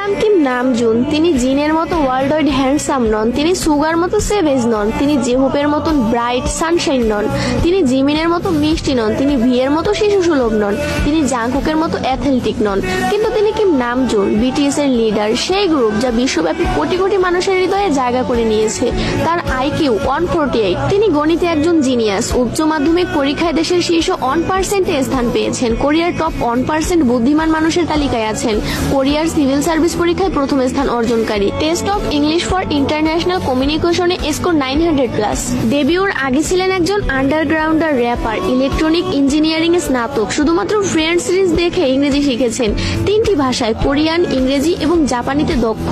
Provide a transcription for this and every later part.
হন Kim Namjoon. তিনি জিনের মতো ওয়ার্ল্ড ওয়াইড হ্যান্ডসাম নন, তিনি সুগার মতো সেভেজ নন, তিনি জেহুপের মতন ব্রাইট সানশাইন নন, তিনি জিমিনের মতো মিষ্টি নন, তিনি ভিয়ের মতো শিশু সুলভ নন, তিনি জাংকুকের মতো অ্যাথলেটিক নন, কিন্তু তিনি কিম নামজুন, বিটিএস এর লিডার, সেই গ্রুপ যা বিশ্বব্যাপী কোটি কোটি মানুষের হৃদয়ে জায়গা করে নিয়েছে। তার আইকিউ 148। তিনি গণিতে একজন জিনিয়াস। উচ্চ মাধ্যমিক পরীক্ষায় দেশের শীর্ষ 1% স্থান পেয়েছেন। কোরিয়ার টপ 1% বুদ্ধিমান মানুষের তালিকায় আছেন। কোরিয়ার সিভিল সার্ভিস পরীক্ষায় প্রথম স্থান অর্জনকারী। Test of English for international কমিউনিকেশনে স্কোর 900+। ডেবিউর আগে ছিলেন একজন আন্ডারগ্রাউন্ডার র্যাপার, ইলেকট্রনিক ইঞ্জিনিয়ারিং এ স্নাতক। শুধুমাত্র ফ্রেন্ডস সিরিজ দেখে ইংরেজি শিখেছেন। 3টি ভাষায় কোরিয়ান, ইংরেজি এবং জাপানিতে দক্ষ।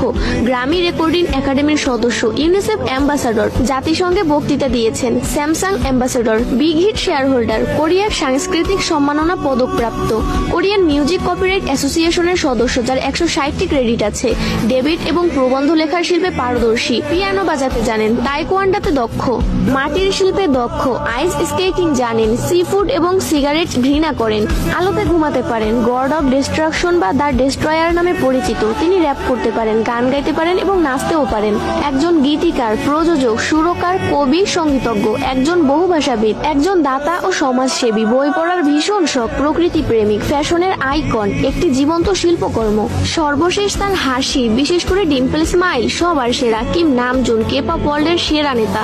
গ্রামি রেকর্ডিং একাডেমির সদস্য, ইউনিসেফ অ্যাম্বাসাডর, জাতিসংঘে বক্তৃতা দিয়েছেন, Samsung ambassador, Big Hit share holder, কোরিয়ার সাংস্কৃতিক সম্মাননা পদকপ্রাপ্ত, কোরিয়ান মিউজিক কপিরাইট অ্যাসোসিয়েশনের সদস্য যার 160টি ক্রেডিট আছে, ডেবিট এবং প্রবন্ধ লেখার শিল্পে পারদর্শী, পিয়ানো বাজাতে জানেন, তাইকোয়ান্ডোতে দক্ষ, মাটির শিল্পে দক্ষ, আইস স্কেটিং জানেন, সি ফুড এবং সিগারেট ঘৃণা করেন, আলোতে ঘুমাতে পারেন, গড অফ ডিস্ট্রাকশন বা দ্য ডেস্ট্রয়ার নামে পরিচিত। তিনি র্যাপ করতে পারেন, গান গাইতে পারেন এবং নাচতেও পারেন। একজন গীতিকার, প্রযোজক, সুরকার, কবি, সঙ্গীতজ্ঞ, একজন বহুভাষাবিদ, একজন দাতা ও সমাজসেবী, বই পড়ার ভীষণ শখ, প্রকৃতি প্রেমিক, ফ্যাশনের আইকন, একটি জীবন্ত শিল্পকর্ম। সর্বশেষ তার হাসি, বিশেষ করে ডিম্পল স্মাইল সবার সেরা। কিম নামজুন, কে-পপ ওয়ার্ল্ডের সেরা নেতা।